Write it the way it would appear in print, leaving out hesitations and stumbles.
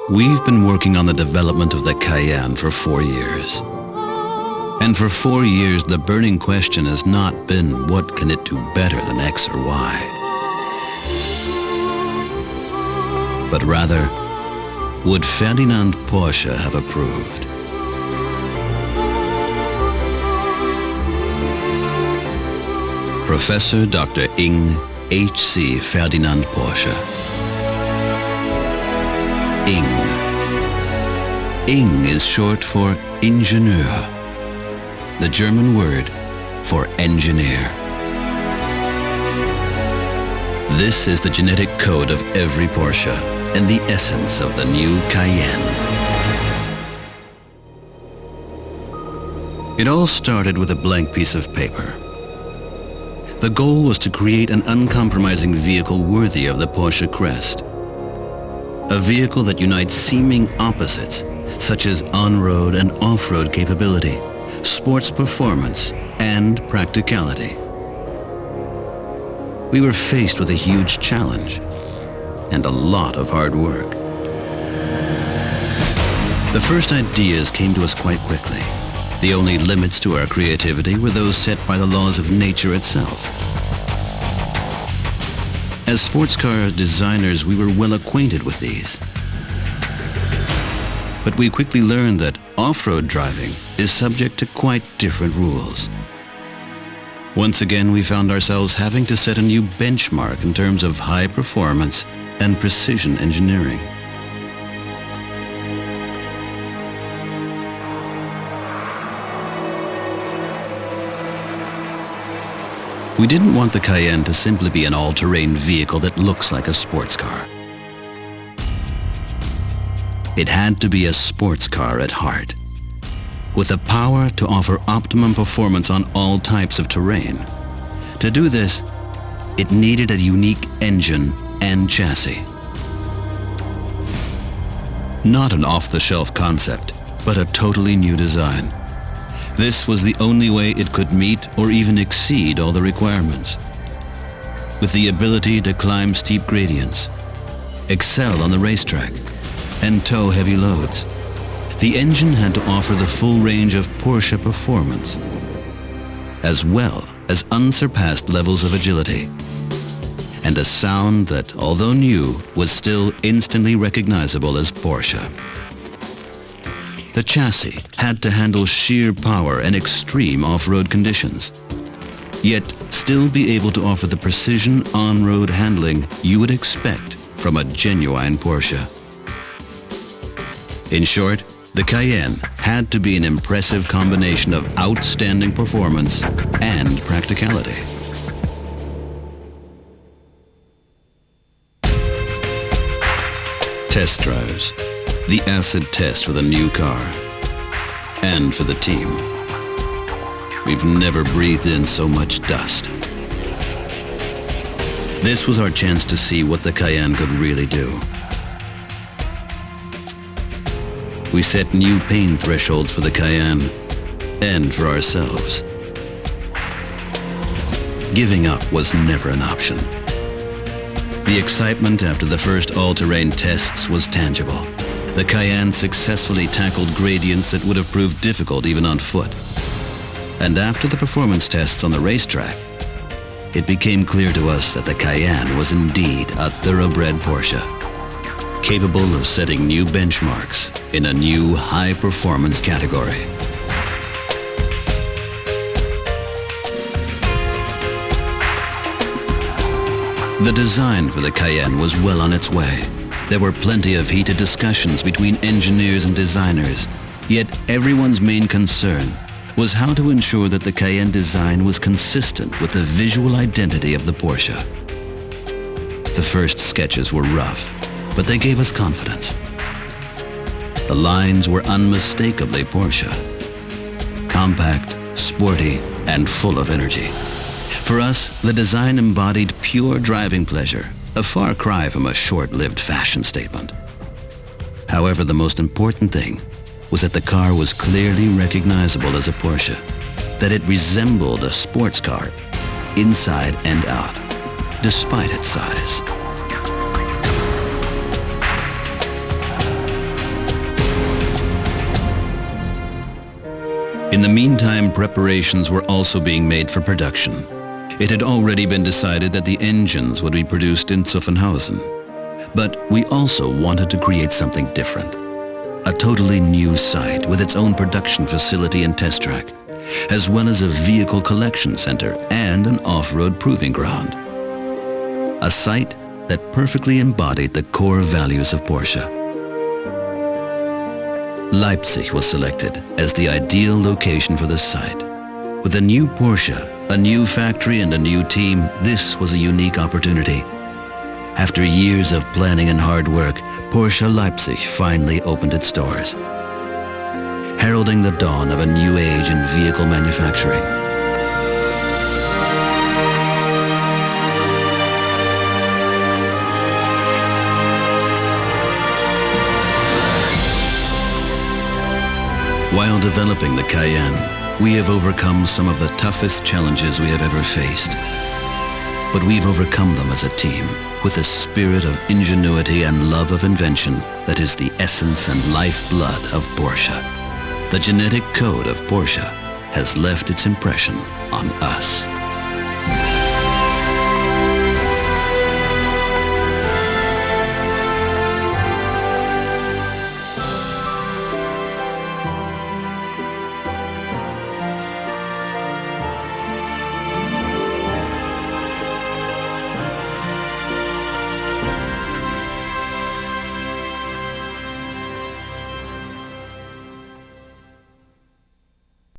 We've been working on the development of the Cayenne for 4 years. And for 4 years, the burning question has not been what can it do better than X or Y, but rather, would Ferdinand Porsche have approved? Professor Dr. Ing H.C. Ferdinand Porsche. Ing. Ing is short for Ingenieur, the German word for engineer. This is the genetic code of every Porsche and the essence of the new Cayenne. It all started with a blank piece of paper. The goal was to create an uncompromising vehicle worthy of the Porsche crest. A vehicle that unites seeming opposites, such as on-road and off-road capability, sports performance, and practicality. We were faced with a huge challenge and a lot of hard work. The first ideas came to us quite quickly. The only limits to our creativity were those set by the laws of nature itself. As sports car designers, we were well acquainted with these. But we quickly learned that off-road driving is subject to quite different rules. Once again, we found ourselves having to set a new benchmark in terms of high performance and precision engineering. We didn't want the Cayenne to simply be an all-terrain vehicle that looks like a sports car. It had to be a sports car at heart, with the power to offer optimum performance on all types of terrain. To do this, it needed a unique engine and chassis. Not an off-the-shelf concept, but a totally new design. This was the only way it could meet or even exceed all the requirements. With the ability to climb steep gradients, excel on the racetrack, and tow heavy loads, the engine had to offer the full range of Porsche performance, as well as unsurpassed levels of agility, and a sound that, although new, was still instantly recognizable as Porsche. The chassis had to handle sheer power and extreme off-road conditions, yet still be able to offer the precision on-road handling you would expect from a genuine Porsche. In short, the Cayenne had to be an impressive combination of outstanding performance and practicality. Test drives. The acid test for the new car, and for the team. We've never breathed in so much dust. This was our chance to see what the Cayenne could really do. We set new pain thresholds for the Cayenne, and for ourselves. Giving up was never an option. The excitement after the first all-terrain tests was tangible. The Cayenne successfully tackled gradients that would have proved difficult even on foot. And after the performance tests on the racetrack, it became clear to us that the Cayenne was indeed a thoroughbred Porsche, capable of setting new benchmarks in a new high-performance category. The design for the Cayenne was well on its way. There were plenty of heated discussions between engineers and designers, yet everyone's main concern was how to ensure that the Cayenne design was consistent with the visual identity of the Porsche. The first sketches were rough, but they gave us confidence. The lines were unmistakably Porsche. Compact, sporty, and full of energy. For us, the design embodied pure driving pleasure, a far cry from a short-lived fashion statement. However, the most important thing was that the car was clearly recognizable as a Porsche, that it resembled a sports car inside and out, despite its size. In the meantime, preparations were also being made for production. It had already been decided that the engines would be produced in Zuffenhausen. But we also wanted to create something different. A totally new site with its own production facility and test track, as well as a vehicle collection center and an off-road proving ground. A site that perfectly embodied the core values of Porsche. Leipzig was selected as the ideal location for the site. With a new Porsche, a new factory and a new team, this was a unique opportunity. After years of planning and hard work, Porsche Leipzig finally opened its doors, heralding the dawn of a new age in vehicle manufacturing. While developing the Cayenne, we have overcome some of the toughest challenges we have ever faced. But we've overcome them as a team, with a spirit of ingenuity and love of invention that is the essence and lifeblood of Porsche. The genetic code of Porsche has left its impression on us.